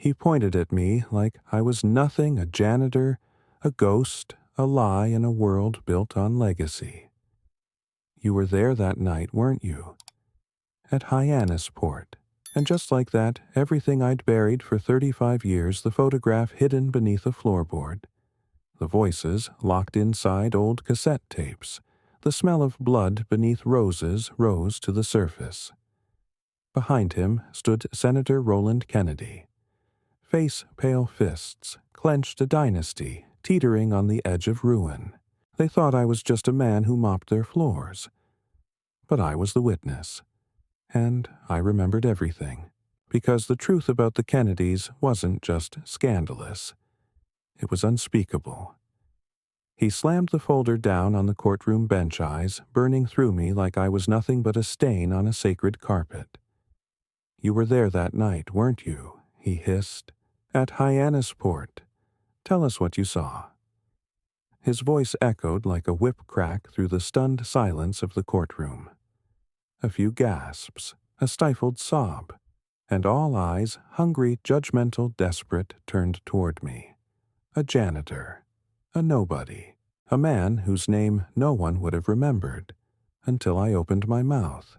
He pointed at me like I was nothing, a janitor, a ghost, a lie in a world built on legacy. You were there that night, weren't you? At Hyannisport. And just like that, everything I'd buried for 35 years, the photograph hidden beneath a floorboard. The voices locked inside old cassette tapes. The smell of blood beneath roses rose to the surface. Behind him stood Senator Roland Kennedy. Face pale fists, clenched a dynasty, teetering on the edge of ruin. They thought I was just a man who mopped their floors. But I was the witness. And I remembered everything, because the truth about the Kennedys wasn't just scandalous. It was unspeakable. He slammed the folder down on the courtroom bench, eyes burning through me like I was nothing but a stain on a sacred carpet. You were there that night, weren't you? He hissed. At Hyannisport. Tell us what you saw. His voice echoed like a whip crack through the stunned silence of the courtroom. A few gasps, a stifled sob, and all eyes, hungry, judgmental, desperate, turned toward me. A janitor. A nobody. A man whose name no one would have remembered, until I opened my mouth.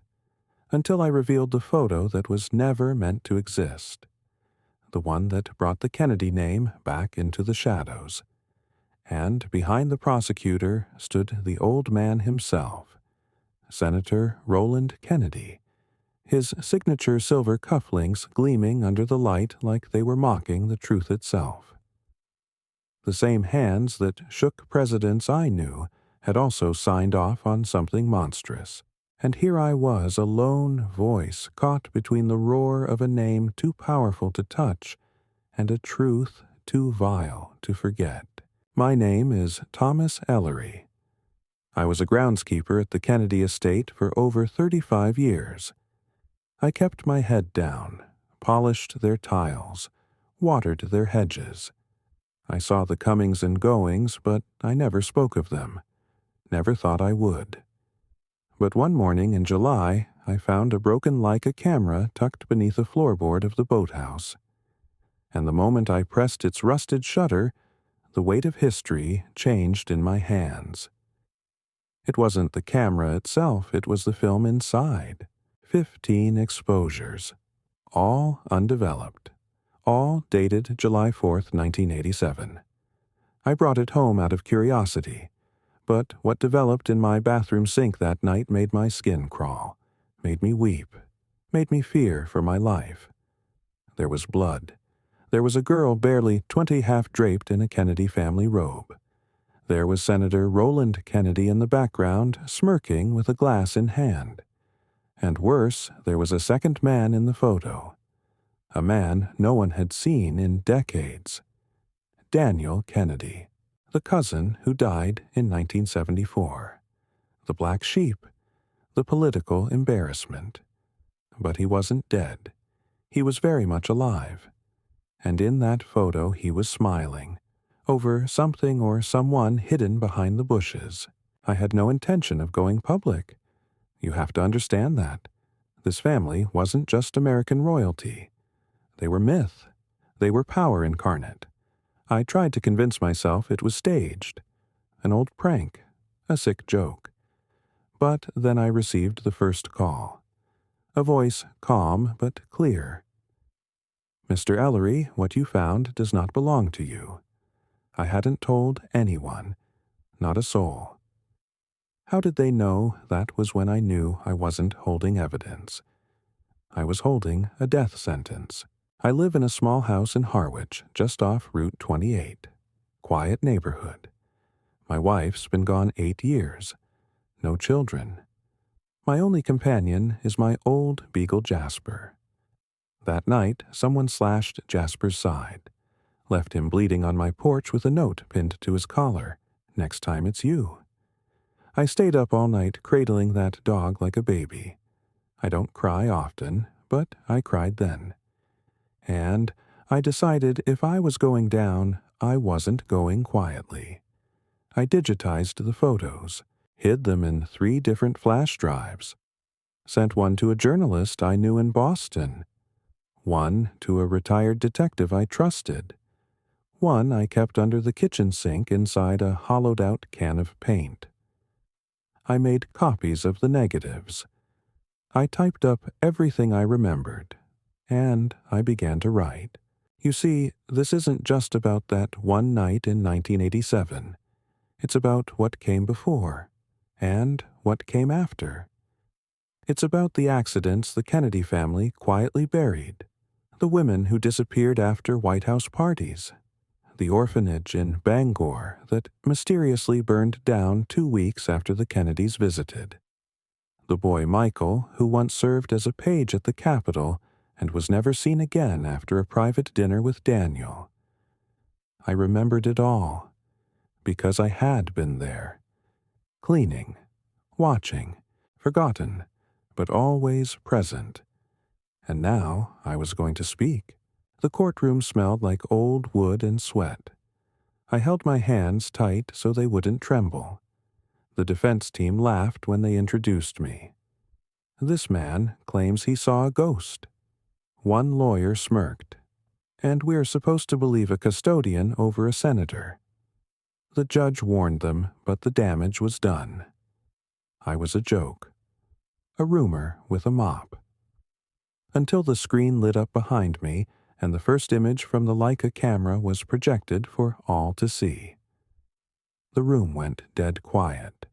Until I revealed the photo that was never meant to exist. The one that brought the Kennedy name back into the shadows. And behind the prosecutor stood the old man himself, Senator Roland Kennedy, his signature silver cufflinks gleaming under the light like they were mocking the truth itself. The same hands that shook presidents I knew had also signed off on something monstrous. And here I was, a lone voice caught between the roar of a name too powerful to touch and a truth too vile to forget. My name is Thomas Ellery. I was a groundskeeper at the Kennedy estate for over 35 years. I kept my head down, polished their tiles, watered their hedges. I saw the comings and goings, but I never spoke of them, never thought I would. But one morning in July, I found a broken Leica camera tucked beneath a floorboard of the boathouse. And the moment I pressed its rusted shutter, the weight of history changed in my hands. It wasn't the camera itself, it was the film inside. 15 exposures. All undeveloped. All dated July 4th, 1987. I brought it home out of curiosity. But what developed in my bathroom sink that night made my skin crawl, made me weep, made me fear for my life. There was blood. There was a girl barely 20 half-draped in a Kennedy family robe. There was Senator Roland Kennedy in the background, smirking with a glass in hand. And worse, there was a second man in the photo. A man no one had seen in decades. Daniel Kennedy. The cousin who died in 1974. The black sheep. The political embarrassment. But he wasn't dead. He was very much alive. And in that photo he was smiling, over something or someone hidden behind the bushes. I had no intention of going public. You have to understand that. This family wasn't just American royalty. They were myth. They were power incarnate. I tried to convince myself it was staged, an old prank, a sick joke. But then I received the first call. A voice calm but clear. Mr. Ellery, what you found does not belong to you. I hadn't told anyone, not a soul. How did they know that was when I knew I wasn't holding evidence? I was holding a death sentence. I live in a small house in Harwich, just off Route 28. Quiet neighborhood. My wife's been gone 8 years. No children. My only companion is my old beagle Jasper. That night, someone slashed Jasper's side, left him bleeding on my porch with a note pinned to his collar. Next time it's you. I stayed up all night cradling that dog like a baby. I don't cry often, but I cried then. And I decided if I was going down, I wasn't going quietly. I digitized the photos, hid them in 3 different flash drives, sent one to a journalist I knew in Boston. one to a retired detective I trusted. One I kept under the kitchen sink inside a hollowed-out can of paint. I made copies of the negatives. I typed up everything I remembered, and I began to write. You see, this isn't just about that one night in 1987. It's about what came before, and what came after. It's about the accidents the Kennedy family quietly buried, the women who disappeared after White House parties, the orphanage in Bangor that mysteriously burned down 2 weeks after the Kennedys visited, the boy Michael who once served as a page at the Capitol and was never seen again after a private dinner with Daniel. I remembered it all, because I had been there, cleaning, watching, forgotten, but always present. And now I was going to speak. The courtroom smelled like old wood and sweat. I held my hands tight so they wouldn't tremble. The defense team laughed when they introduced me. This man claims he saw a ghost. One lawyer smirked. And we're supposed to believe a custodian over a senator. The judge warned them, but the damage was done. I was a joke. A rumor with a mop. Until the screen lit up behind me and the first image from the Leica camera was projected for all to see. The room went dead quiet.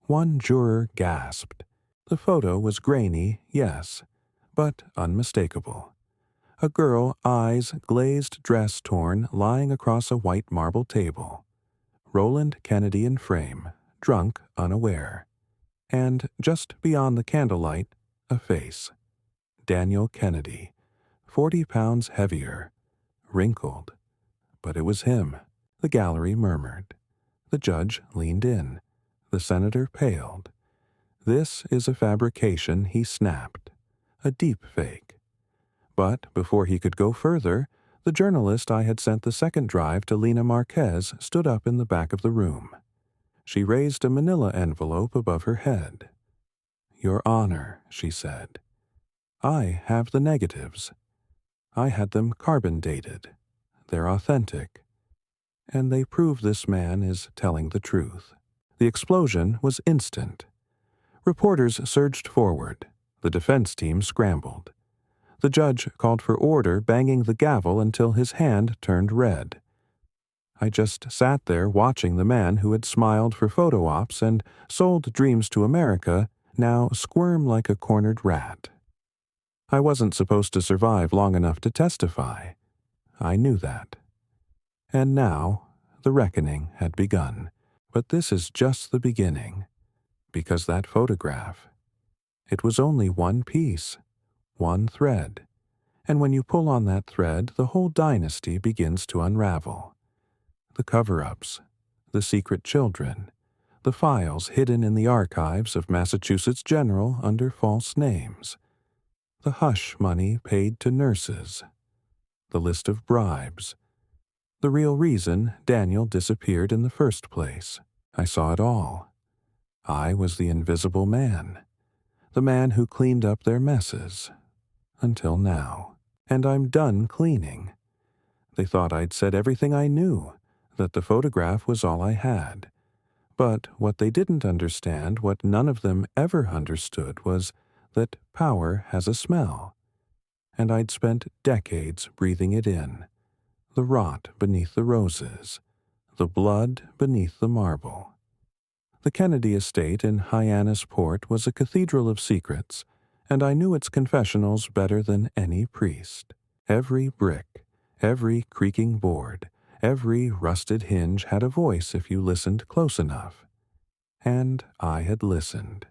One juror gasped. The photo was grainy, yes, but unmistakable. A girl, eyes glazed, dress torn, lying across a white marble table. Roland Kennedy in frame, drunk, unaware. And just beyond the candlelight, a face. Daniel Kennedy, 40 pounds heavier, wrinkled. But it was him, the gallery murmured. The judge leaned in. The senator paled. This is a fabrication, he snapped. A deep fake. But before he could go further, the journalist I had sent the second drive to Lena Marquez stood up in the back of the room. She raised a manila envelope above her head. Your Honor, she said, I have the negatives. I had them carbon dated. They're authentic. And they prove this man is telling the truth. The explosion was instant. Reporters surged forward. The defense team scrambled. The judge called for order, banging the gavel until his hand turned red. I just sat there watching the man who had smiled for photo ops and sold dreams to America now squirm like a cornered rat. I wasn't supposed to survive long enough to testify. I knew that. And now, the reckoning had begun. But this is just the beginning. Because that photograph, it was only one piece, one thread. And when you pull on that thread, the whole dynasty begins to unravel. The cover-ups, the secret children, the files hidden in the archives of Massachusetts General under false names, the hush money paid to nurses, the list of bribes, the real reason Daniel disappeared in the first place. I saw it all. I was the invisible man, the man who cleaned up their messes, until now. And I'm done cleaning. They thought I'd said everything I knew, that the photograph was all I had. But what they didn't understand, what none of them ever understood, was that power has a smell. And I'd spent decades breathing it in. The rot beneath the roses, the blood beneath the marble. The Kennedy estate in Hyannisport was a cathedral of secrets, and I knew its confessionals better than any priest. Every brick, every creaking board, every rusted hinge had a voice if you listened close enough. And I had listened.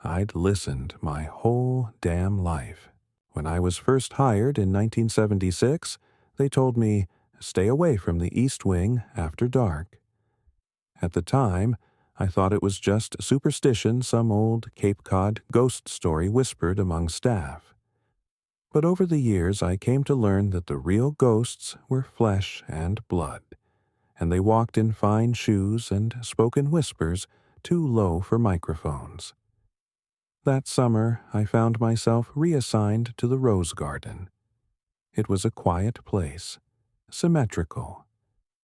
I'd listened my whole damn life. When I was first hired in 1976, they told me, stay away from the East Wing after dark. At the time, I thought it was just superstition some old Cape Cod ghost story whispered among staff. But over the years I came to learn that the real ghosts were flesh and blood, and they walked in fine shoes and spoke in whispers too low for microphones. That summer I found myself reassigned to the Rose Garden. It was a quiet place, symmetrical,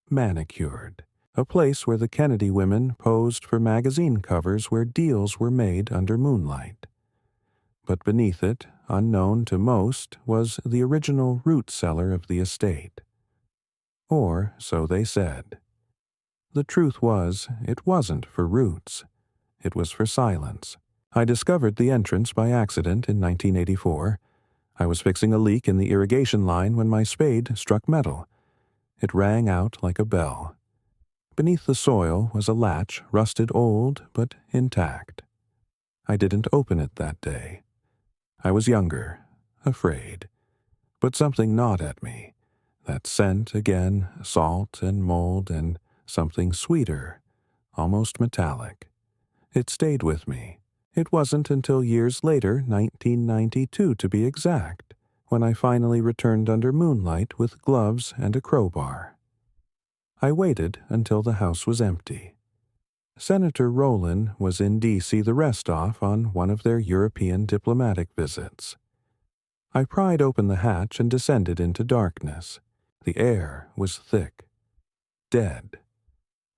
manicured, a place where the Kennedy women posed for magazine covers where deals were made under moonlight. But beneath it, unknown to most, was the original root cellar of the estate. Or so they said. The truth was, it wasn't for roots. It was for silence. I discovered the entrance by accident in 1984. I was fixing a leak in the irrigation line when my spade struck metal. It rang out like a bell. Beneath the soil was a latch, rusted old but intact. I didn't open it that day. I was younger, afraid. But something gnawed at me. That scent again, salt and mold and something sweeter, almost metallic. It stayed with me. It wasn't until years later, 1992 to be exact, when I finally returned under moonlight with gloves and a crowbar. I waited until the house was empty. Senator Rowland was in D.C. the rest off on one of their European diplomatic visits. I pried open the hatch and descended into darkness. The air was thick. Dead.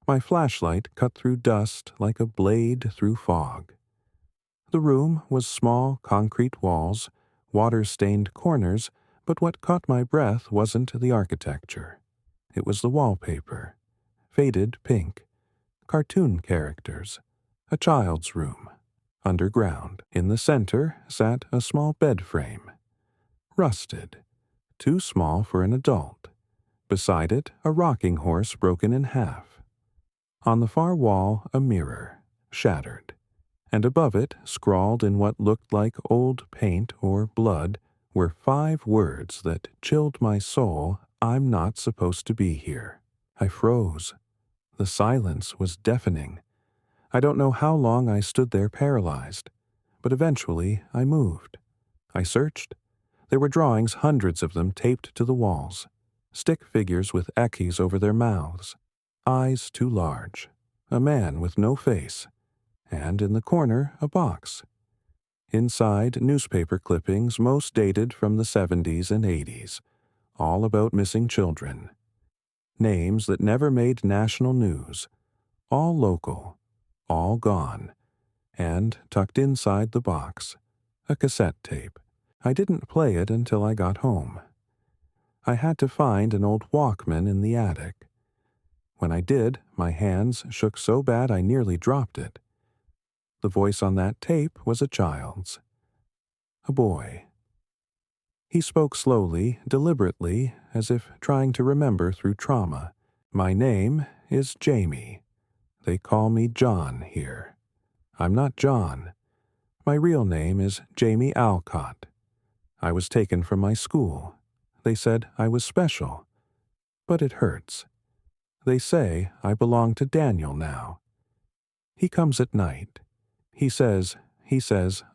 My flashlight cut through dust like a blade through fog. The room was small concrete walls, water-stained corners, but what caught my breath wasn't the architecture. It was the wallpaper. Faded pink. Cartoon characters. A child's room. Underground. In the center sat a small bed frame. Rusted. Too small for an adult. Beside it, a rocking horse broken in half. On the far wall, a mirror, shattered. And above it, scrawled in what looked like old paint or blood, were 5 words that chilled my soul. I'm not supposed to be here. I froze. The silence was deafening. I don't know how long I stood there paralyzed, but eventually I moved. I searched. There were drawings, hundreds of them, taped to the walls. Stick figures with X's over their mouths. Eyes too large. A man with no face. And in the corner, a box. Inside, newspaper clippings, most dated from the 70s and 80s, all about missing children. Names that never made national news, all local, all gone, and tucked inside the box, a cassette tape. I didn't play it until I got home. I had to find an old Walkman in the attic. When I did, my hands shook so bad I nearly dropped it. The voice on that tape was a child's. A boy. He spoke slowly, deliberately, as if trying to remember through trauma. My name is Jamie. They call me John here. I'm not John. My real name is Jamie Alcott. I was taken from my school. They said I was special. But it hurts. They say I belong to Daniel now. He comes at night. He says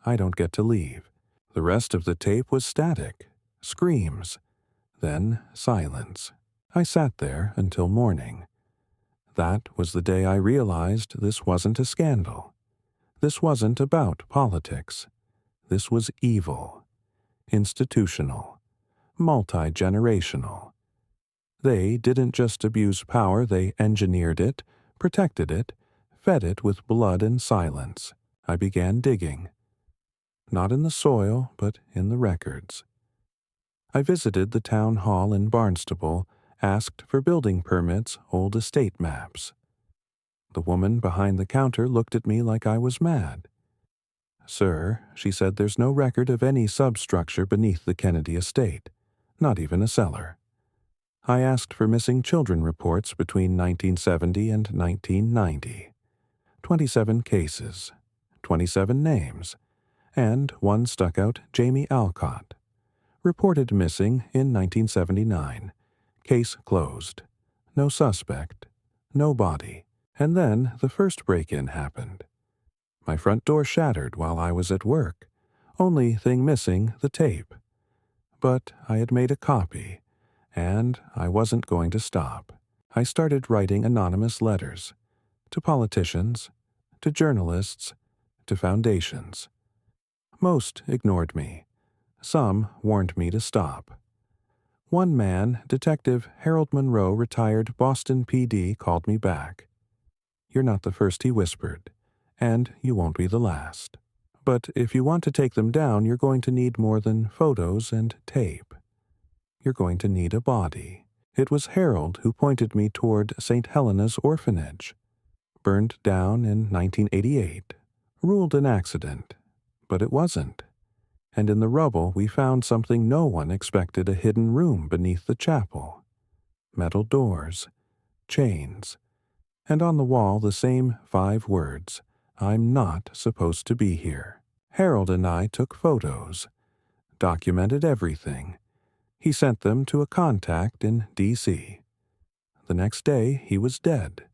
I don't get to leave. The rest of the tape was static. Screams. Then silence. I sat there until morning. That was the day I realized this wasn't a scandal. This wasn't about politics. This was evil. Institutional. Multi-generational. They didn't just abuse power, they engineered it, protected it, fed it with blood and silence. I began digging. Not in the soil, but in the records. I visited the town hall in Barnstable, asked for building permits, old estate maps. The woman behind the counter looked at me like I was mad. "Sir," she said, "there's no record of any substructure beneath the Kennedy estate, not even a cellar." I asked for missing children reports between 1970 and 1990. 27 cases, 27 names, and one stuck out, Jamie Alcott. Reported missing in 1979. Case closed. No suspect. No body. And then the first break-in happened. My front door shattered while I was at work. Only thing missing, the tape. But I had made a copy, and I wasn't going to stop. I started writing anonymous letters. To politicians, to journalists, to foundations. Most ignored me. Some warned me to stop. One man, Detective Harold Monroe, retired Boston PD, called me back. "You're not the first," he whispered, "and you won't be the last. But if you want to take them down, you're going to need more than photos and tape. You're going to need a body." It was Harold who pointed me toward St. Helena's orphanage. Burned down in 1988. Ruled an accident. But it wasn't. And in the rubble we found something no one expected: a hidden room beneath the chapel. Metal doors. Chains. And on the wall the same 5 words: "I'm not supposed to be here." Harold and I took photos. Documented everything. He sent them to a contact in D.C. The next day he was dead.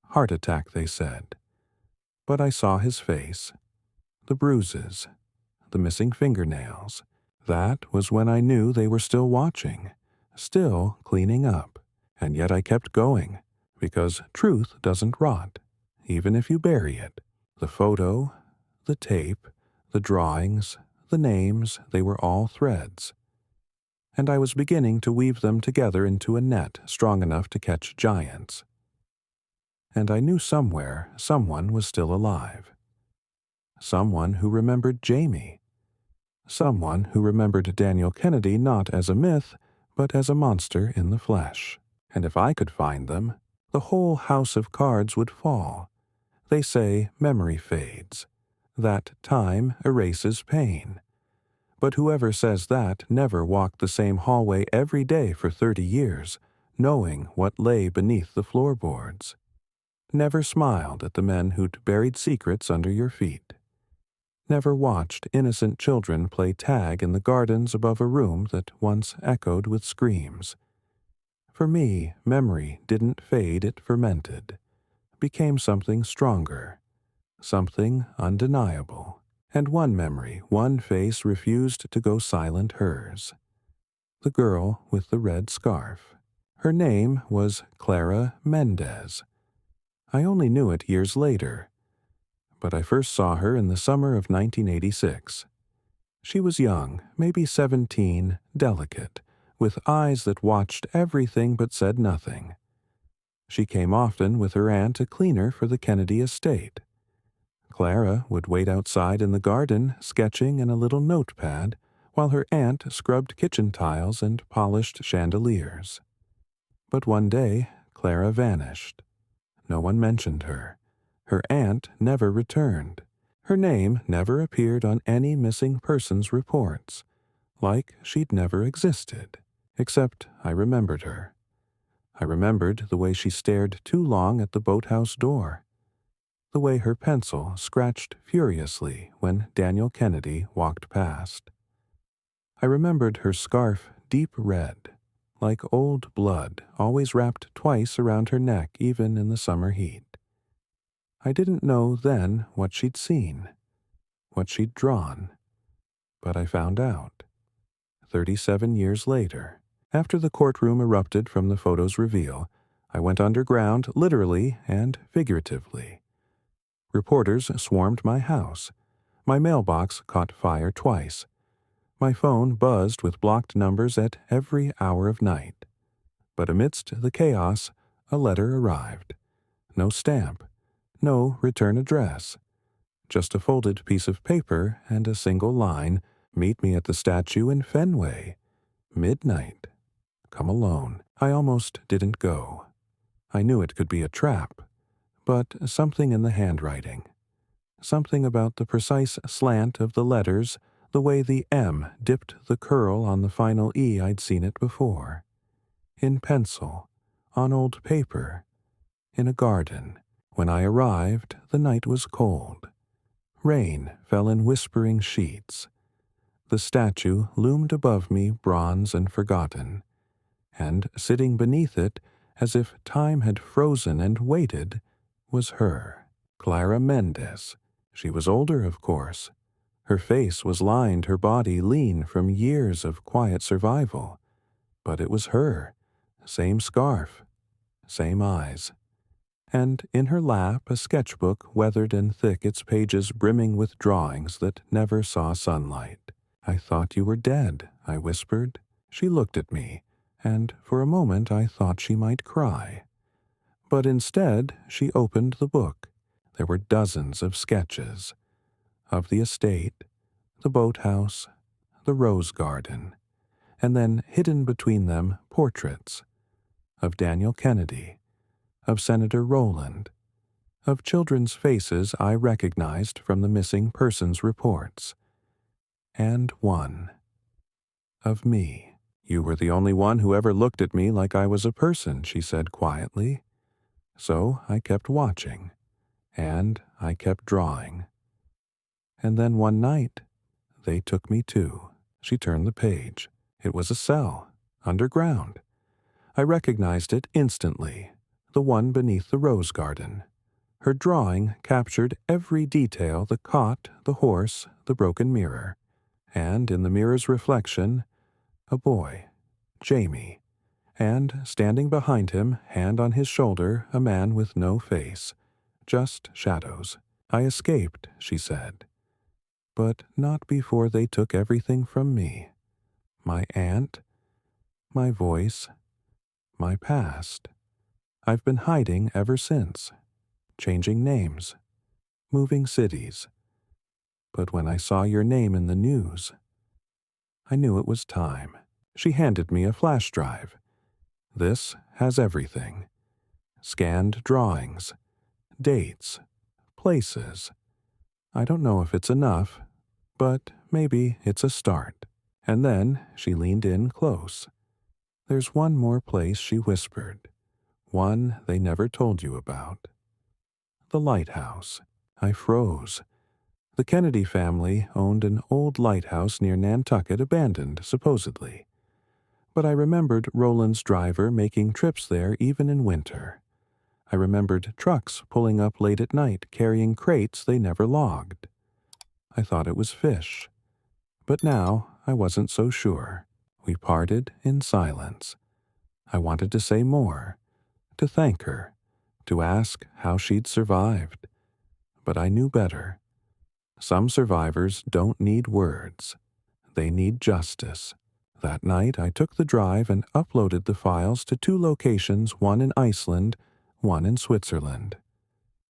Heart attack, they said. But I saw his face. The bruises. The missing fingernails. That was when I knew they were still watching. Still cleaning up. And yet I kept going. Because truth doesn't rot, even if you bury it. The photo, the tape, the drawings, the names, they were all threads. And I was beginning to weave them together into a net strong enough to catch giants. And I knew somewhere someone was still alive. Someone who remembered Jamie. Someone who remembered Daniel Kennedy not as a myth, but as a monster in the flesh. And if I could find them, the whole house of cards would fall. They say memory fades, that time erases pain. But whoever says that never walked the same hallway every day for 30 years, knowing what lay beneath the floorboards. Never smiled at the men who'd buried secrets under your feet. Never watched innocent children play tag in the gardens above a room that once echoed with screams. For me, memory didn't fade, it fermented, became something stronger, something undeniable. And one memory, one face refused to go silent: hers. The girl with the red scarf. Her name was Clara Mendez. I only knew it years later, but I first saw her in the summer of 1986. She was young, maybe 17, delicate, with eyes that watched everything but said nothing. She came often with her aunt, a cleaner for the Kennedy estate. Clara would wait outside in the garden, sketching in a little notepad, while her aunt scrubbed kitchen tiles and polished chandeliers. But one day, Clara vanished. No one mentioned her. Her aunt never returned. Her name never appeared on any missing persons reports, like she'd never existed. Except I remembered her. I remembered the way she stared too long at the boathouse door, the way her pencil scratched furiously when Daniel Kennedy walked past. I remembered her scarf deep red, like old blood, always wrapped twice around her neck even in the summer heat. I didn't know then what she'd seen, what she'd drawn, but I found out. 37 years later, after the courtroom erupted from the photo's reveal, I went underground, literally and figuratively. Reporters swarmed my house. My mailbox caught fire twice. My phone buzzed with blocked numbers at every hour of night. But amidst the chaos, a letter arrived. No stamp, no return address. Just a folded piece of paper and a single line: "Meet me at the statue in Fenway. Midnight. Come alone." I almost didn't go. I knew it could be a trap, but something in the handwriting, something about the precise slant of the letters, the way the M dipped the curl on the final E, I'd seen it before. In pencil, on old paper, in a garden. When I arrived, the night was cold. Rain fell in whispering sheets. The statue loomed above me, bronze and forgotten, and sitting beneath it, as if time had frozen and waited, was her, Clara Mendez. She was older, of course. Her face was lined, her body lean from years of quiet survival. But it was her, same scarf, same eyes. And in her lap a sketchbook, weathered and thick, its pages brimming with drawings that never saw sunlight. "I thought you were dead," I whispered. She looked at me, and for a moment I thought she might cry. But instead, she opened the book. There were dozens of sketches of the estate, the boathouse, the rose garden, and then hidden between them portraits of Daniel Kennedy, of Senator Rowland, of children's faces I recognized from the missing persons reports, and one of me. You were the only one who ever looked at me like I was a person, she said quietly. So I kept watching, and I kept drawing. And then one night, they took me too. She turned the page. It was a cell, underground. I recognized it instantly, the one beneath the rose garden. Her drawing captured every detail: the cot, the horse, the broken mirror. And in the mirror's reflection, a boy, Jamie, and standing behind him, hand on his shoulder, a man with no face, just shadows. I escaped, she said, but not before they took everything from me. My aunt, my voice, my past. I've been hiding ever since, changing names, moving cities. But when I saw your name in the news, I knew it was time. She handed me a flash drive. This has everything. Scanned drawings, dates, places. I don't know if it's enough, but maybe it's a start. And then she leaned in close. There's one more place, she whispered. One they never told you about. The lighthouse. I froze. The Kennedy family owned an old lighthouse near Nantucket, abandoned, supposedly. But I remembered Roland's driver making trips there even in winter. I remembered trucks pulling up late at night carrying crates they never logged. I thought it was fish. But now I wasn't so sure. We parted in silence. I wanted to say more, to thank her, to ask how she'd survived. But I knew better. Some survivors don't need words. They need justice. That night I took the drive and uploaded the files to 2 locations, one in Iceland, one in Switzerland.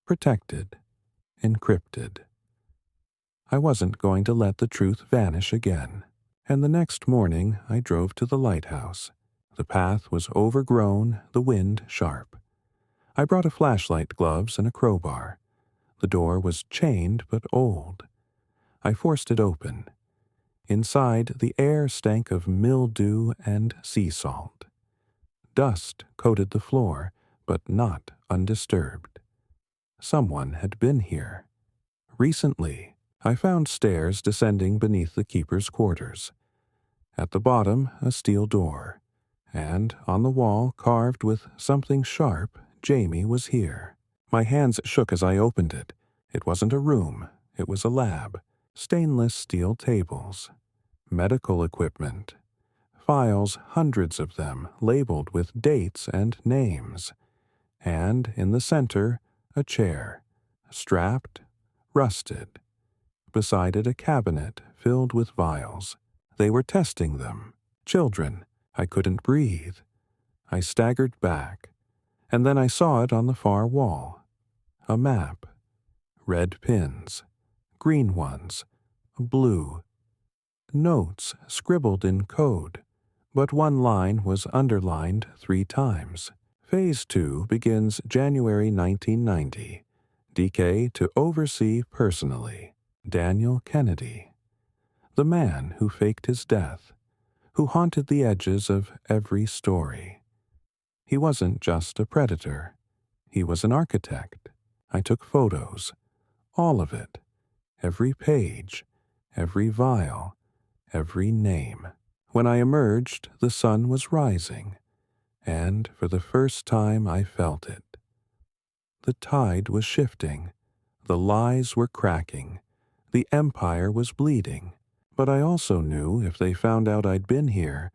Protected, encrypted. I wasn't going to let the truth vanish again. And the next morning I drove to the lighthouse. The path was overgrown, the wind sharp. I brought a flashlight, gloves, and a crowbar. The door was chained but old. I forced it open. Inside, the air stank of mildew and sea salt. Dust coated the floor, but not undisturbed. Someone had been here. Recently, I found stairs descending beneath the keeper's quarters. At the bottom, a steel door, and on the wall, carved with something sharp, Jamie was here. My hands shook as I opened it. It wasn't a room, it was a lab. Stainless steel tables, medical equipment, files, hundreds of them, labeled with dates and names. And in the center, a chair, strapped, rusted. Beside it, a cabinet filled with vials. They were testing them. Children. I couldn't breathe. I staggered back, and then I saw it on the far wall. A map. Red pins. Green ones. Blue. Notes scribbled in code, but one line was underlined 3 times. Phase 2 begins January 1990. DK to oversee personally. Daniel Kennedy. The man who faked his death, who haunted the edges of every story. He wasn't just a predator. He was an architect. I took photos. All of it. Every page. Every vial. Every name. When I emerged, the sun was rising, and for the first time I felt it. The tide was shifting. The lies were cracking. The empire was bleeding. But I also knew if they found out I'd been here,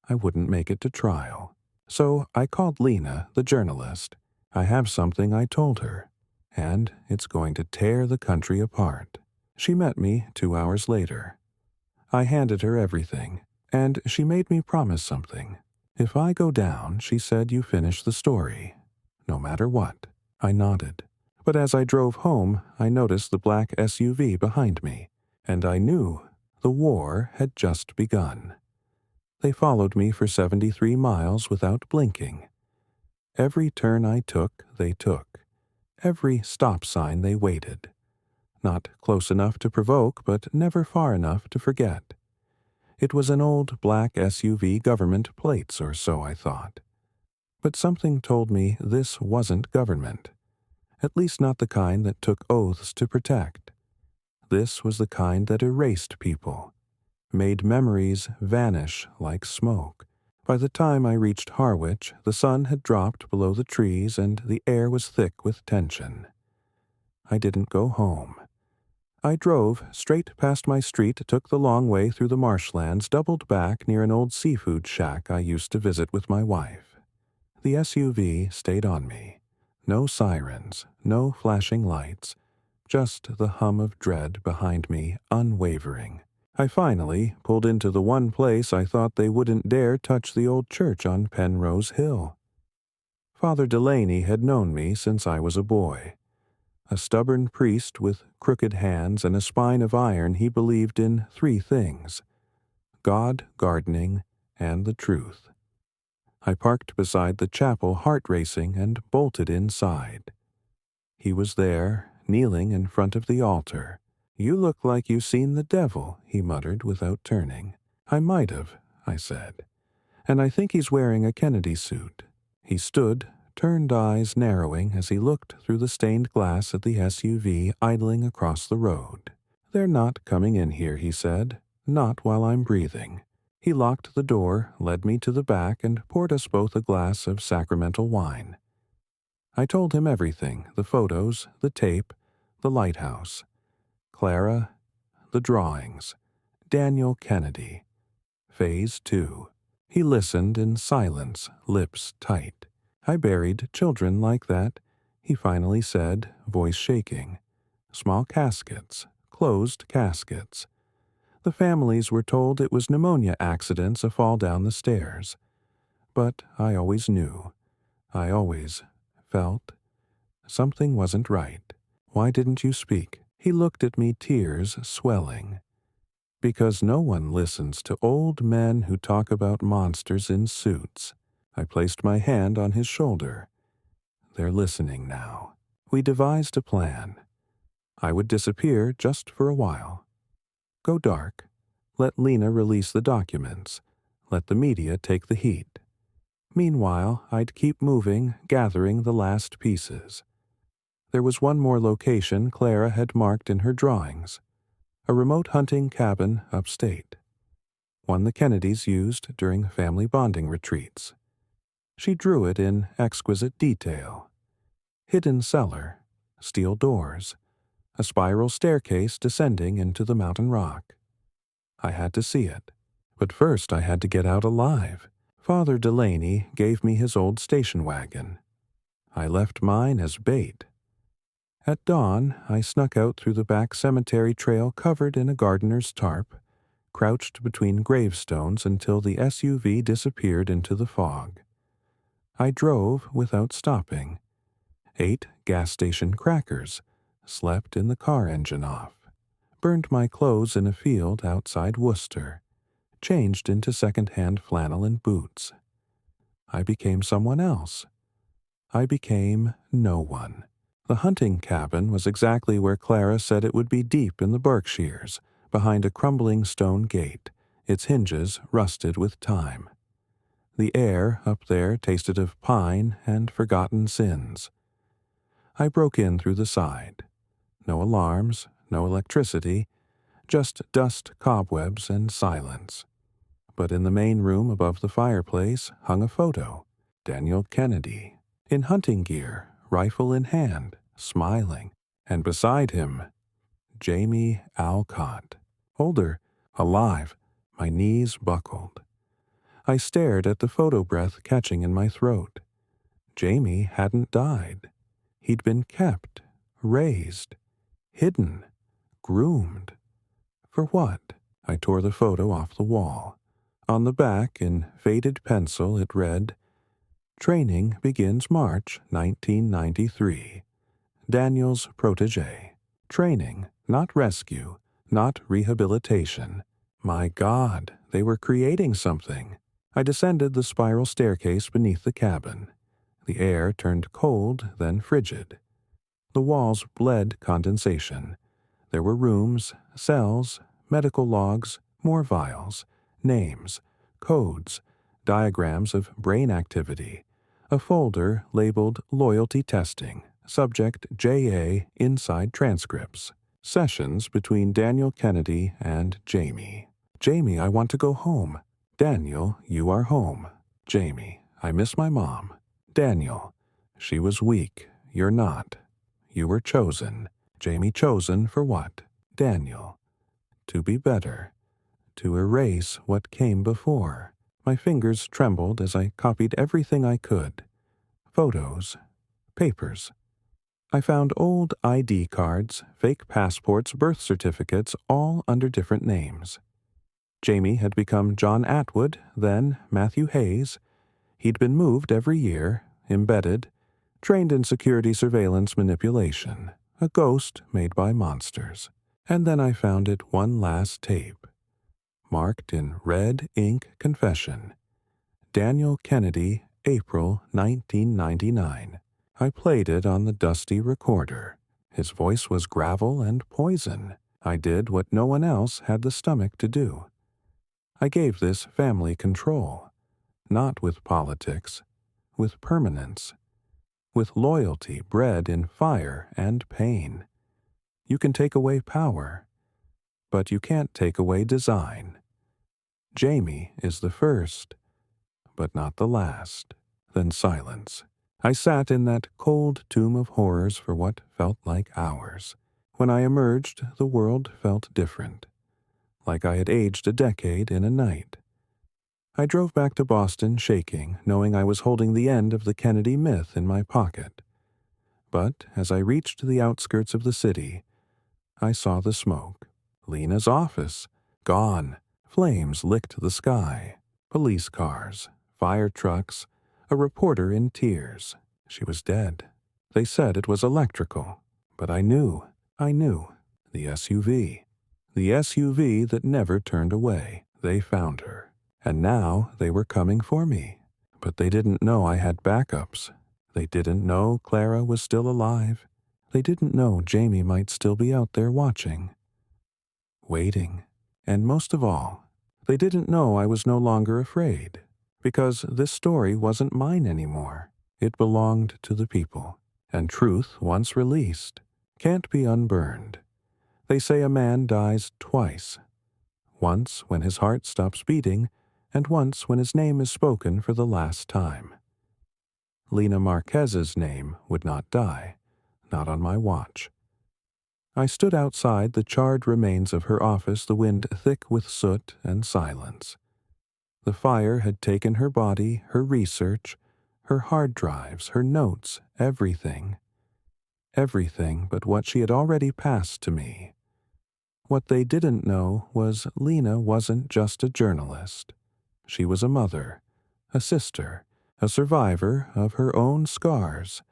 I wouldn't make it to trial. So I called Lena, the journalist. I have something I told her, and it's going to tear the country apart. She met me 2 hours later. I handed her everything. And she made me promise something. If I go down, she said, you finish the story. No matter what. I nodded. But as I drove home, I noticed the black SUV behind me, and I knew the war had just begun. They followed me for 73 miles without blinking. Every turn I took, they took. Every stop sign they waited. Not close enough to provoke, but never far enough to forget. It was an old black SUV, government plates or so, I thought. But something told me this wasn't government. At least not the kind that took oaths to protect. This was the kind that erased people, made memories vanish like smoke. By the time I reached Harwich, the sun had dropped below the trees and the air was thick with tension. I didn't go home. I drove straight past my street, took the long way through the marshlands, doubled back near an old seafood shack I used to visit with my wife. The SUV stayed on me. No sirens, no flashing lights, just the hum of dread behind me, unwavering. I finally pulled into the one place I thought they wouldn't dare touch, the old church on Penrose Hill. Father Delaney had known me since I was a boy. A stubborn priest with crooked hands and a spine of iron, he believed in three things: God, gardening, and the truth. I parked beside the chapel, heart racing, and bolted inside. He was there, kneeling in front of the altar. You look like you've seen the devil, he muttered without turning. I might have, I said. And I think he's wearing a Kennedy suit. He stood, turned eyes narrowing as he looked through the stained glass at the SUV idling across the road. They're not coming in here, he said. Not while I'm breathing. He locked the door, led me to the back, and poured us both a glass of sacramental wine. I told him everything: the photos, the tape, the lighthouse, Clara, the drawings, Daniel Kennedy, Phase 2. He listened in silence, lips tight. I buried children like that, he finally said, voice shaking. Small caskets, closed caskets. The families were told it was pneumonia accidents, a fall down the stairs. But I always knew. I always felt something wasn't right. Why didn't you speak? He looked at me, tears swelling. Because no one listens to old men who talk about monsters in suits. I placed my hand on his shoulder. They're listening now. We devised a plan. I would disappear just for a while. Go dark. Let Lena release the documents. Let the media take the heat. Meanwhile, I'd keep moving, gathering the last pieces. There was one more location Clara had marked in her drawings. A remote hunting cabin upstate. One the Kennedys used during family bonding retreats. She drew it in exquisite detail. Hidden cellar, steel doors, a spiral staircase descending into the mountain rock. I had to see it. But first I had to get out alive. Father Delaney gave me his old station wagon. I left mine as bait. At dawn, I snuck out through the back cemetery trail covered in a gardener's tarp, crouched between gravestones until the SUV disappeared into the fog. I drove without stopping, ate gas station crackers, slept in the car engine off, burned my clothes in a field outside Worcester, changed into second-hand flannel and boots. I became someone else. I became no one. The hunting cabin was exactly where Clara said it would be, deep in the Berkshires, behind a crumbling stone gate, its hinges rusted with time. The air up there tasted of pine and forgotten sins. I broke in through the side. No alarms, no electricity, just dust, cobwebs, and silence. But in the main room above the fireplace hung a photo. Daniel Kennedy, in hunting gear, rifle in hand, smiling, and beside him, Jamie Alcott. Older, alive, my knees buckled. I stared at the photo breath catching in my throat. Jamie hadn't died. He'd been kept, raised, hidden, groomed. For what? I tore the photo off the wall. On the back, in faded pencil, it read, "Training begins March 1993. Daniel's protege. Training, not rescue, not rehabilitation." My God, they were creating something. I descended the spiral staircase beneath the cabin. The air turned cold, then frigid. The walls bled condensation. There were rooms, cells, medical logs, more vials, names, codes, diagrams of brain activity, a folder labeled Loyalty Testing, subject JA inside transcripts, sessions between Daniel Kennedy and Jamie. Jamie, I want to go home. Daniel, you are home. Jamie, I miss my mom. Daniel, she was weak. You're not. You were chosen. Jamie, chosen for what? Daniel, to be better. To erase what came before. My fingers trembled as I copied everything I could. Photos, papers. I found old ID cards, fake passports, birth certificates, all under different names. Jamie had become John Atwood, then Matthew Hayes. He'd been moved every year, embedded, trained in security surveillance manipulation, a ghost made by monsters. And then I found it one last tape, marked in red ink confession. Daniel Kennedy, April 1999. I played it on the dusty recorder. His voice was gravel and poison. I did what no one else had the stomach to do. I gave this family control, not with politics, with permanence, with loyalty bred in fire and pain. You can take away power, but you can't take away design. Jamie is the first, but not the last. Then silence. I sat in that cold tomb of horrors for what felt like hours. When I emerged, the world felt different, like I had aged a decade in a night. I drove back to Boston shaking, knowing I was holding the end of the Kennedy myth in my pocket. But as I reached the outskirts of the city, I saw the smoke. Lena's office, gone. Flames licked the sky. Police cars, fire trucks, a reporter in tears. She was dead. They said it was electrical, but I knew. The SUV. The SUV that never turned away. They found her. And now they were coming for me. But they didn't know I had backups. They didn't know Clara was still alive. They didn't know Jamie might still be out there watching. Waiting. And most of all, they didn't know I was no longer afraid. Because this story wasn't mine anymore. It belonged to the people. And truth, once released, can't be unburned. They say a man dies twice. Once when his heart stops beating, and once when his name is spoken for the last time. Lena Marquez's name would not die, not on my watch. I stood outside the charred remains of her office, the wind thick with soot and silence. The fire had taken her body, her research, her hard drives, her notes, everything. Everything but what she had already passed to me. What they didn't know was Lena wasn't just a journalist. She was a mother, a sister, a survivor of her own scars,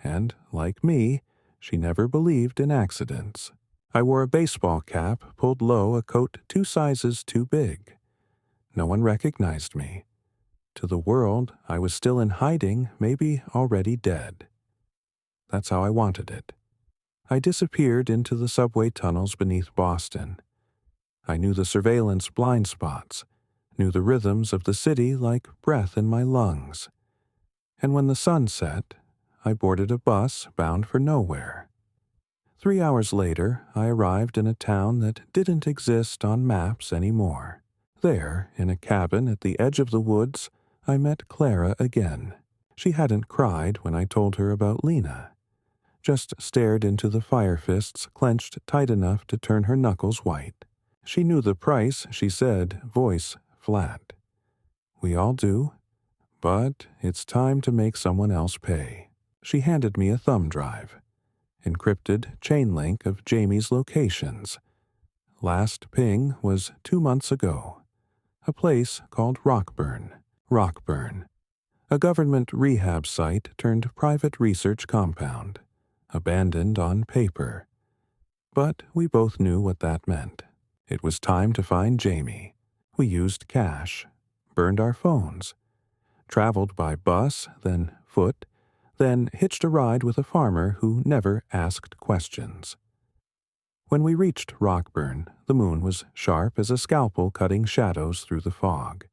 and, like me, she never believed in accidents. I wore a baseball cap pulled low, a coat 2 sizes too big. No one recognized me. To the world, I was still in hiding, maybe already dead. That's how I wanted it. I disappeared into the subway tunnels beneath Boston. I knew the surveillance blind spots, knew the rhythms of the city like breath in my lungs. And when the sun set, I boarded a bus bound for nowhere. 3 hours later, I arrived in a town that didn't exist on maps anymore. There, in a cabin at the edge of the woods, I met Clara again. She hadn't cried when I told her about Lena, just stared into the fire fists clenched tight enough to turn her knuckles white. She knew the price, she said, voice flat. We all do, but it's time to make someone else pay. She handed me a thumb drive, encrypted chain link of Jamie's locations. Last ping was 2 months ago. a place called Rockburn. Rockburn, a government rehab site turned private research compound, abandoned on paper. But we both knew what that meant. It was time to find Jamie. We used cash, burned our phones, traveled by bus, then foot, then hitched a ride with a farmer who never asked questions. When we reached Rockburn, the moon was sharp as a scalpel cutting shadows through the fog.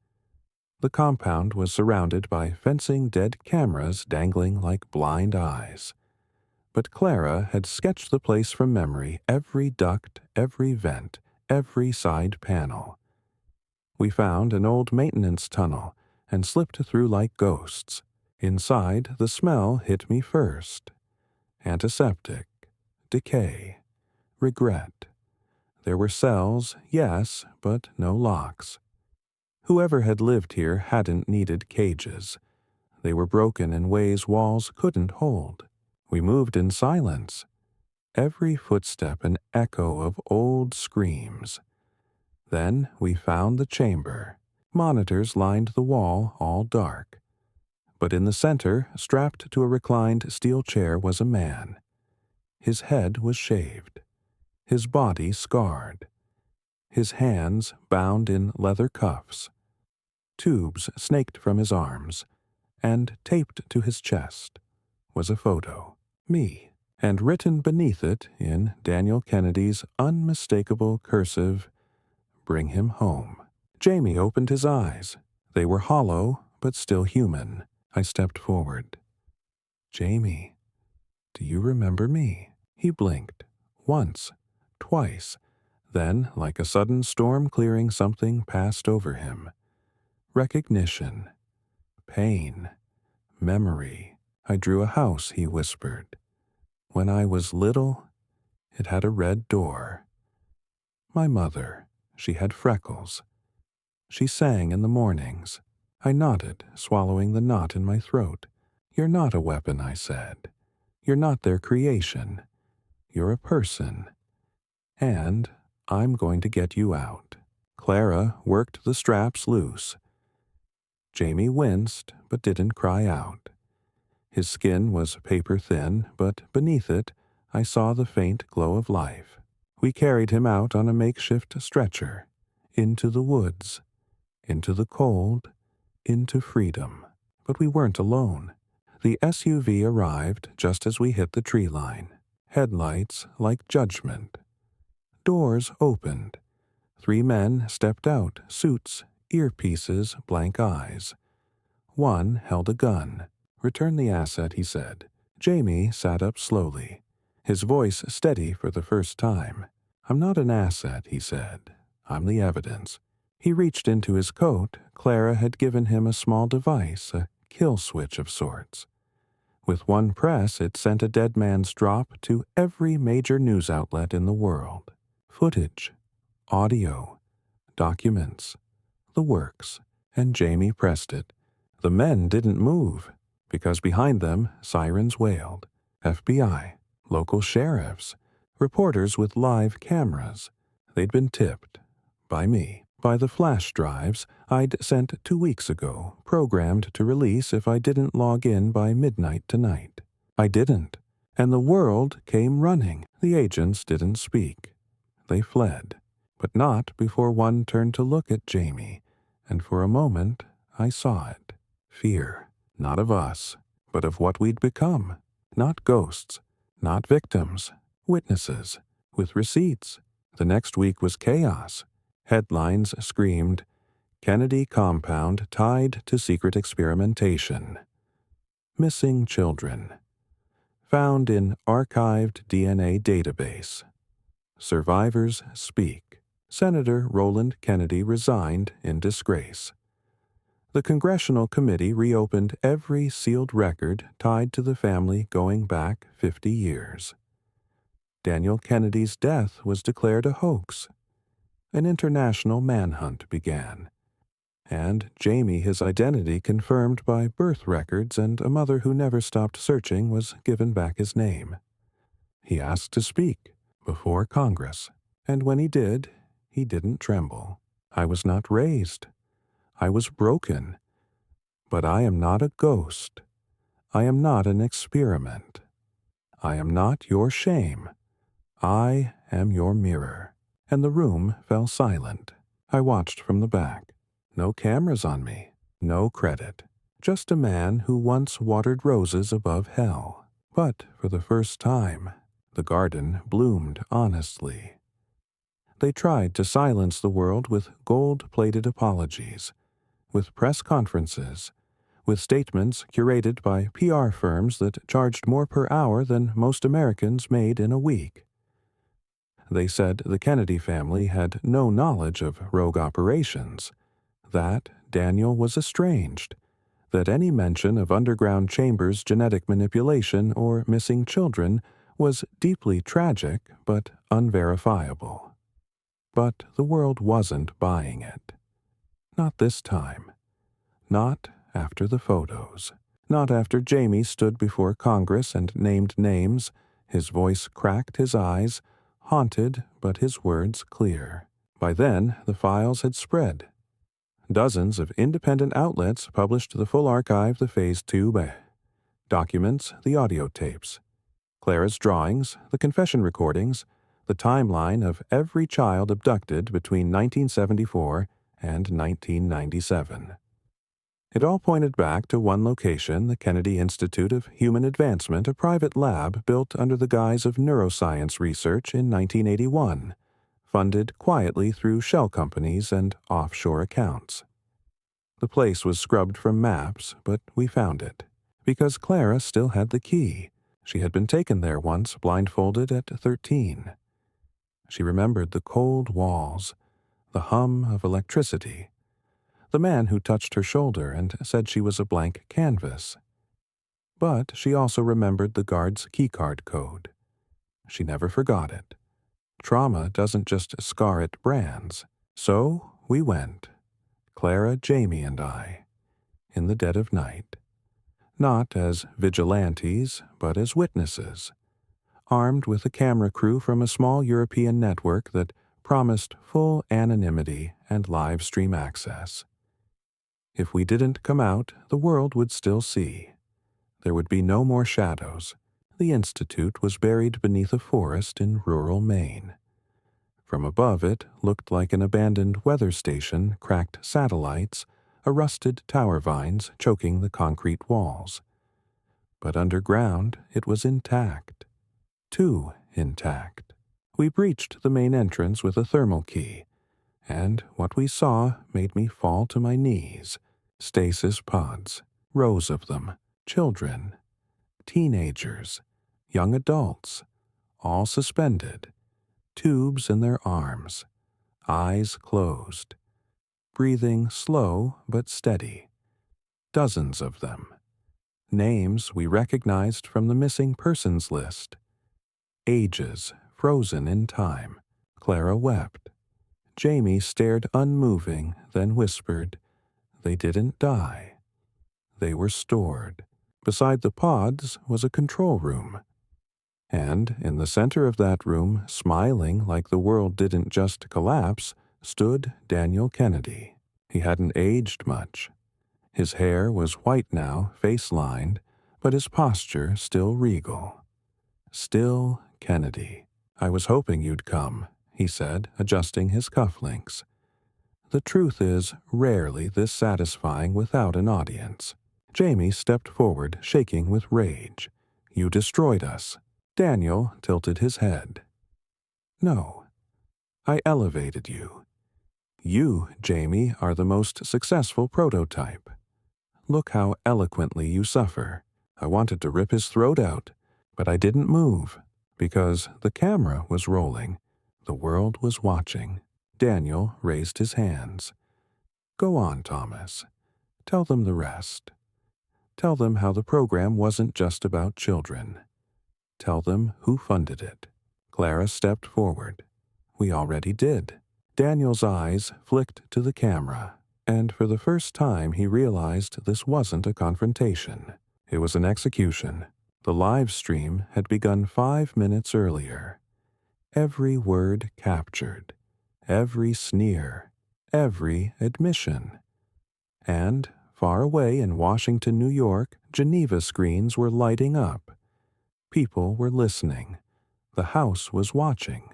The compound was surrounded by fencing dead cameras dangling like blind eyes. But Clara had sketched the place from memory, every duct, every vent, every side panel. We found an old maintenance tunnel and slipped through like ghosts. Inside, the smell hit me first. Antiseptic, decay, regret. There were cells, yes, but no locks. Whoever had lived here hadn't needed cages. They were broken in ways walls couldn't hold. We moved in silence. Every footstep an echo of old screams. Then we found the chamber. Monitors lined the wall, all dark. But in the center, strapped to a reclined steel chair, was a man. His head was shaved. His body scarred. His hands bound in leather cuffs. Tubes snaked from his arms, and taped to his chest was a photo, me, and written beneath it in Daniel Kennedy's unmistakable cursive, "Bring him home." Jamie opened his eyes. They were hollow, but still human. I stepped forward. "Jamie, do you remember me?" He blinked. Once, twice. Then, like a sudden storm clearing, something passed over him. Recognition. Pain. Memory. "I drew a house," he whispered. "When I was little, it had a red door. My mother, she had freckles. She sang in the mornings." I nodded, swallowing the knot in my throat. "You're not a weapon," I said. "You're not their creation. You're a person. And I'm going to get you out." Clara worked the straps loose. Jamie winced, but didn't cry out. His skin was paper thin, but beneath it, I saw the faint glow of life. We carried him out on a makeshift stretcher, into the woods, into the cold, into freedom. But we weren't alone. The SUV arrived just as we hit the tree line. Headlights like judgment. Doors opened. 3 men stepped out, suits, earpieces, blank eyes. One held a gun. "Return the asset," he said. Jamie sat up slowly, his voice steady for the first time. "I'm not an asset," he said. "I'm the evidence." He reached into his coat. Clara had given him a small device, a kill switch of sorts. With one press, it sent a dead man's drop to every major news outlet in the world. Footage, audio, documents, the works, and Jamie pressed it. The men didn't move, because behind them sirens wailed. FBI, local sheriffs, reporters with live cameras. They'd been tipped. By me. By the flash drives I'd sent 2 weeks ago, programmed to release if I didn't log in by midnight tonight. I didn't, and the world came running. The agents didn't speak. They fled, but not before one turned to look at Jamie, and for a moment I saw it. Fear, not of us, but of what we'd become. Not ghosts, not victims, witnesses, with receipts. The next week was chaos. Headlines screamed, "Kennedy compound tied to secret experimentation." Missing children. Found in archived DNA database. Survivors speak. Senator Roland Kennedy resigned in disgrace. The Congressional Committee reopened every sealed record tied to the family going back 50 years. Daniel Kennedy's death was declared a hoax. An international manhunt began, and Jamie, his identity confirmed by birth records, and a mother who never stopped searching was given back his name. He asked to speak before Congress, and when he did, he didn't tremble. I was not raised. I was broken. But I am not a ghost. I am not an experiment. I am not your shame. I am your mirror. And the room fell silent. I watched from the back. No cameras on me. No credit. Just a man who once watered roses above hell. But for the first time, the garden bloomed honestly. They tried to silence the world with gold-plated apologies, with press conferences, with statements curated by PR firms that charged more per hour than most Americans made in a week. They said the Kennedy family had no knowledge of rogue operations, that Daniel was estranged, that any mention of underground chambers genetic manipulation or missing children was deeply tragic but unverifiable. But the world wasn't buying it. Not this time. Not after the photos. Not after Jamie stood before Congress and named names, his voice cracked, his eyes haunted, but his words clear. By then, the files had spread. Dozens of independent outlets published the full archive, the Phase 2 documents, the audio tapes, Clara's drawings, the confession recordings, the timeline of every child abducted between 1974 and 1997. It all pointed back to one location, the Kennedy Institute of Human Advancement, a private lab built under the guise of neuroscience research in 1981, funded quietly through shell companies and offshore accounts. The place was scrubbed from maps, but we found it, because Clara still had the key. She had been taken there once, blindfolded at 13. She remembered the cold walls, the hum of electricity, the man who touched her shoulder and said she was a blank canvas. But she also remembered the guard's keycard code. She never forgot it. Trauma doesn't just scar at brands. So we went, Clara, Jamie, and I, in the dead of night. Not as vigilantes, but as witnesses, armed with a camera crew from a small European network that promised full anonymity and live stream access. If we didn't come out, the world would still see. There would be no more shadows. The Institute was buried beneath a forest in rural Maine. From above it looked like an abandoned weather station, cracked satellites, a rusted tower vines choking the concrete walls. But underground it was intact. Too intact. We breached the main entrance with a thermal key, and what we saw made me fall to my knees. Stasis pods, rows of them, children, teenagers, young adults, all suspended, tubes in their arms, eyes closed, breathing slow but steady. Dozens of them. Names we recognized from the missing persons list. Ages frozen in time. Clara wept. Jamie stared unmoving, then whispered, "They didn't die. They were stored." Beside the pods was a control room. And in the center of that room, smiling like the world didn't just collapse, stood Daniel Kennedy. He hadn't aged much. His hair was white now, face-lined, but his posture still regal. Still Kennedy. "I was hoping you'd come," he said, adjusting his cufflinks. The truth is rarely this satisfying without an audience. Jamie stepped forward, shaking with rage. "You destroyed us." Daniel tilted his head. "No, I elevated you. You, Jamie, are the most successful prototype. Look how eloquently you suffer. I wanted to rip his throat out, but I didn't move, because the camera was rolling. The world was watching." Daniel raised his hands. "Go on, Thomas. Tell them the rest. Tell them how the program wasn't just about children. Tell them who funded it." Clara stepped forward. "We already did." Daniel's eyes flicked to the camera, and for the first time he realized this wasn't a confrontation. It was an execution. The live stream had begun 5 minutes earlier. Every word captured. Every sneer. Every admission. And, far away in Washington, New York, Geneva screens were lighting up. People were listening. The House was watching.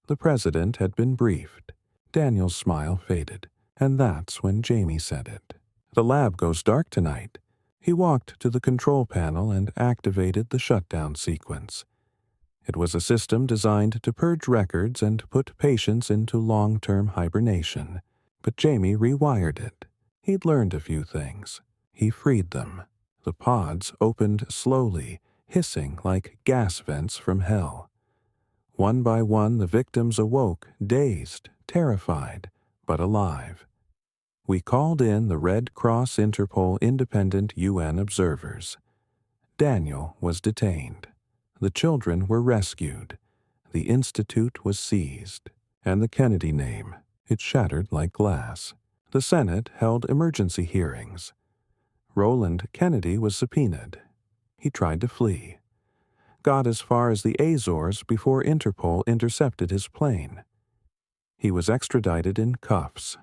The president had been briefed. Daniel's smile faded, and that's when Jamie said it. "The lab goes dark tonight." He walked to the control panel and activated the shutdown sequence. It was a system designed to purge records and put patients into long-term hibernation. But Jamie rewired it. He'd learned a few things. He freed them. The pods opened slowly, hissing like gas vents from hell. One by one, the victims awoke, dazed, terrified, but alive. We called in the Red Cross Interpol independent UN observers. Daniel was detained. The children were rescued. The institute was seized. And the Kennedy name, it shattered like glass. The Senate held emergency hearings. Roland Kennedy was subpoenaed. He tried to flee. Got as far as the Azores before Interpol intercepted his plane. He was extradited in cuffs.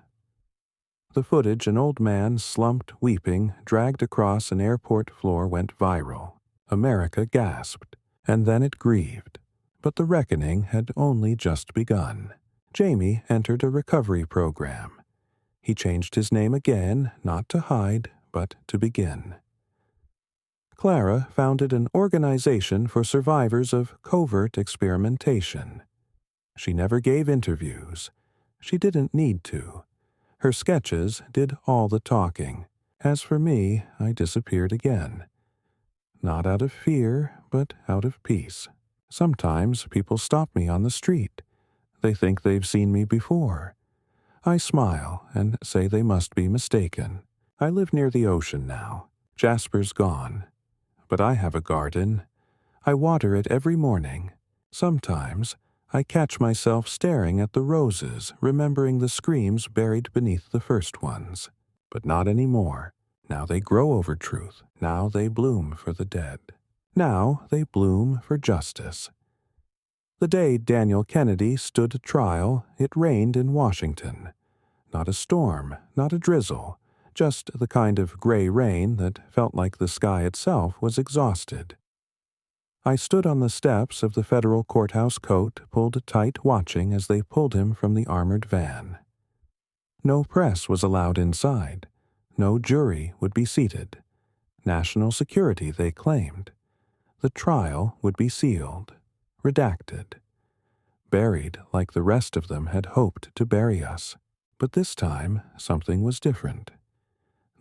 The footage an old man, slumped, weeping, dragged across an airport floor went viral. America gasped, and then it grieved. But the reckoning had only just begun. Jamie entered a recovery program. He changed his name again, not to hide, but to begin. Clara founded an organization for survivors of covert experimentation. She never gave interviews. She didn't need to. Her sketches did all the talking. As for me, I disappeared again. Not out of fear, but out of peace. Sometimes people stop me on the street. They think they've seen me before. I smile and say they must be mistaken. I live near the ocean now. Jasper's gone. But I have a garden. I water it every morning. Sometimes I catch myself staring at the roses, remembering the screams buried beneath the first ones. But not anymore. Now they grow over truth. Now they bloom for the dead. Now they bloom for justice. The day Daniel Kennedy stood trial, it rained in Washington. Not a storm, not a drizzle, just the kind of gray rain that felt like the sky itself was exhausted. I stood on the steps of the federal courthouse, coat pulled tight, watching as they pulled him from the armored van. No press was allowed inside. No jury would be seated. National security, they claimed. The trial would be sealed, redacted, buried like the rest of them had hoped to bury us. But this time, something was different.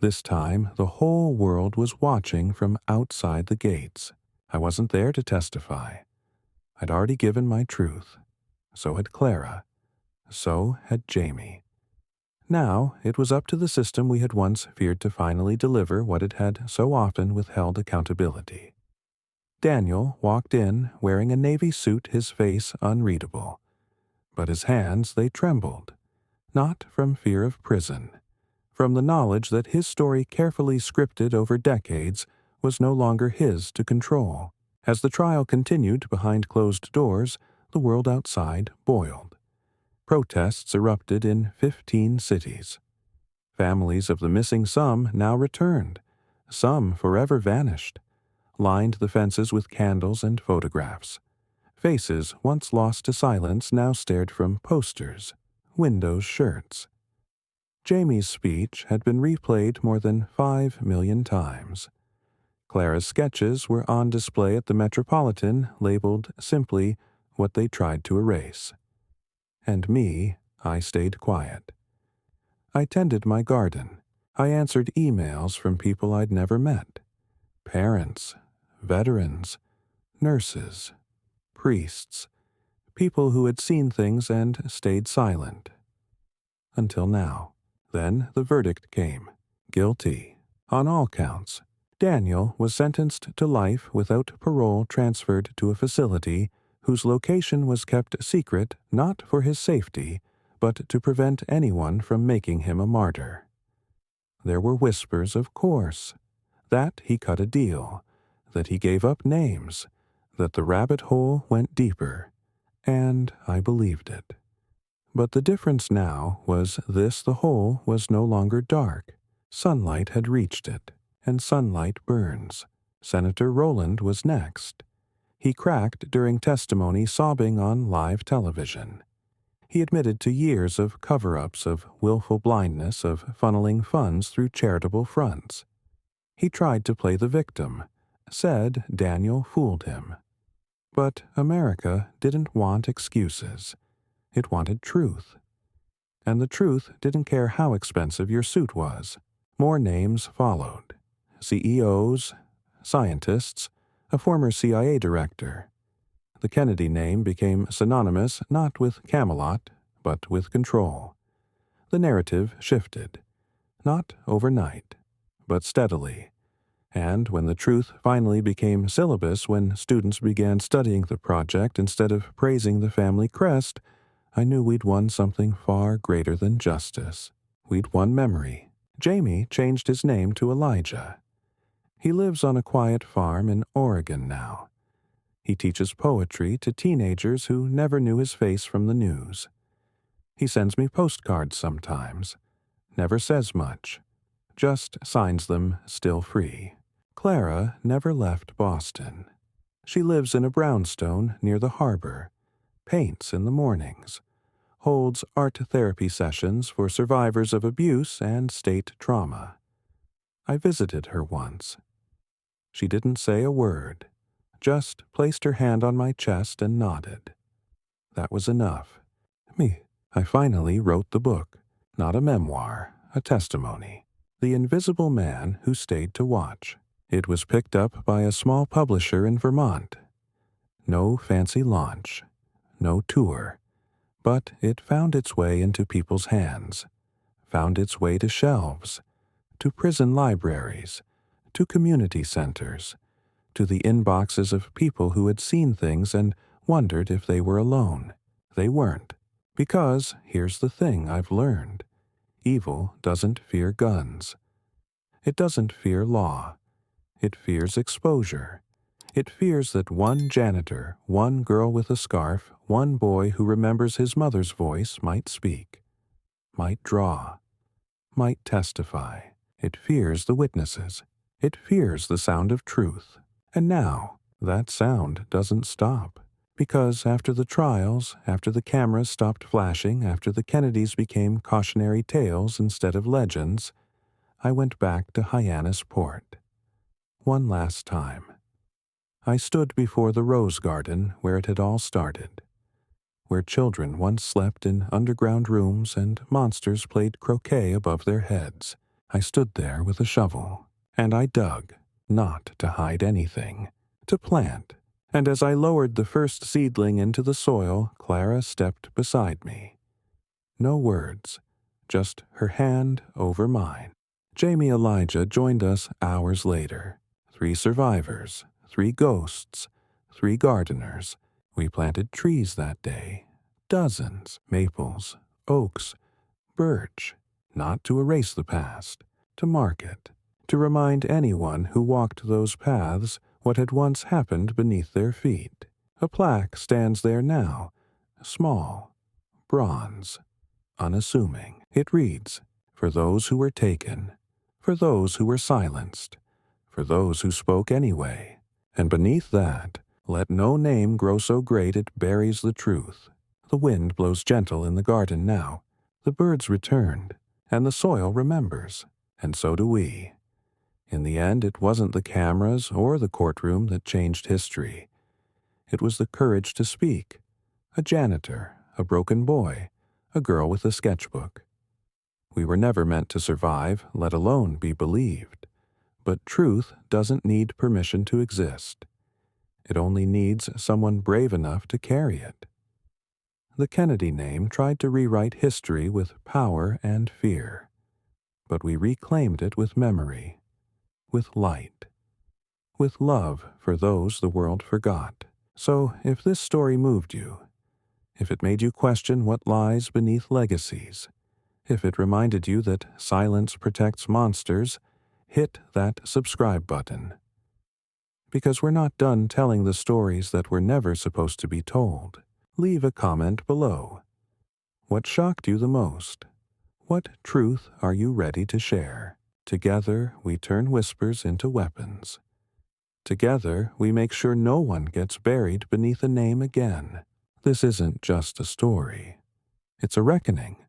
This time, the whole world was watching from outside the gates. I wasn't there to testify. I'd already given my truth. So had Clara. So had Jamie. Now, it was up to the system we had once feared to finally deliver what it had so often withheld accountability. Daniel walked in wearing a navy suit, his face unreadable. But his hands, they trembled. Not from fear of prison. From the knowledge that his story, carefully scripted over decades, was no longer his to control. As the trial continued behind closed doors, the world outside boiled. Protests erupted in 15 cities. Families of the missing some now returned. Some forever vanished. Lined the fences with candles and photographs. Faces once lost to silence now stared from posters, windows, shirts. Jamie's speech had been replayed more than 5 million times. Clara's sketches were on display at the Metropolitan, labeled simply what they tried to erase. And me, I stayed quiet. I tended my garden. I answered emails from people I'd never met. Parents, veterans, nurses, priests, people who had seen things and stayed silent. Until now. Then the verdict came. Guilty. On all counts. Daniel was sentenced to life without parole, transferred to a facility whose location was kept secret not for his safety, but to prevent anyone from making him a martyr. There were whispers, of course, that he cut a deal, that he gave up names, that the rabbit hole went deeper, and I believed it. But the difference now was this: the hole was no longer dark. Sunlight had reached it, and sunlight burns. Senator Rowland was next. He cracked during testimony, sobbing on live television. He admitted to years of cover-ups, of willful blindness, of funneling funds through charitable fronts. He tried to play the victim, said Daniel fooled him. But America didn't want excuses. It wanted truth. And the truth didn't care how expensive your suit was. More names followed. CEOs, scientists, a former CIA director. The Kennedy name became synonymous not with Camelot, but with control. The narrative shifted, not overnight, but steadily. And when the truth finally became syllabus, when students began studying the project instead of praising the family crest, I knew we'd won something far greater than justice. We'd won memory. Jamie changed his name to Elijah. He lives on a quiet farm in Oregon now. He teaches poetry to teenagers who never knew his face from the news. He sends me postcards sometimes, never says much, just signs them still free. Clara never left Boston. She lives in a brownstone near the harbor, paints in the mornings, holds art therapy sessions for survivors of abuse and state trauma. I visited her once. She didn't say a word, just placed her hand on my chest and nodded. That was enough. I finally wrote the book, not a memoir, a testimony. The Invisible Man Who Stayed to Watch. It was picked up by a small publisher in Vermont. No fancy launch, no tour, but it found its way into people's hands, found its way to shelves, to prison libraries, to community centers, to the inboxes of people who had seen things and wondered if they were alone. They weren't. Because, here's the thing I've learned. Evil doesn't fear guns. It doesn't fear law. It fears exposure. It fears that one janitor, one girl with a scarf, one boy who remembers his mother's voice might speak, might draw, might testify. It fears the witnesses. It fears the sound of truth. And now, that sound doesn't stop. Because after the trials, after the cameras stopped flashing, after the Kennedys became cautionary tales instead of legends, I went back to Hyannis Port. One last time. I stood before the rose garden where it had all started, where children once slept in underground rooms and monsters played croquet above their heads. I stood there with a shovel, and I dug, not to hide anything, to plant. And as I lowered the first seedling into the soil, Clara stepped beside me. No words, just her hand over mine. Jamie Elijah joined us hours later. 3 survivors, 3 ghosts, 3 gardeners. We planted trees that day. Dozens. Maples, oaks, birch. Not to erase the past, to mark it. To remind anyone who walked those paths what had once happened beneath their feet. A plaque stands there now, small, bronze, unassuming. It reads, "For those who were taken, for those who were silenced, for those who spoke anyway." And beneath that, "Let no name grow so great it buries the truth." The wind blows gentle in the garden now. The birds returned, and the soil remembers, and so do we. In the end, it wasn't the cameras or the courtroom that changed history. It was the courage to speak. A janitor, a broken boy, a girl with a sketchbook. We were never meant to survive, let alone be believed. But truth doesn't need permission to exist. It only needs someone brave enough to carry it. The Kennedy name tried to rewrite history with power and fear. But we reclaimed it with memory, with light, with love for those the world forgot. So if this story moved you, if it made you question what lies beneath legacies, if it reminded you that silence protects monsters, hit that subscribe button. Because we're not done telling the stories that were never supposed to be told. Leave a comment below. What shocked you the most? What truth are you ready to share? Together, we turn whispers into weapons. Together, we make sure no one gets buried beneath a name again. This isn't just a story. It's a reckoning.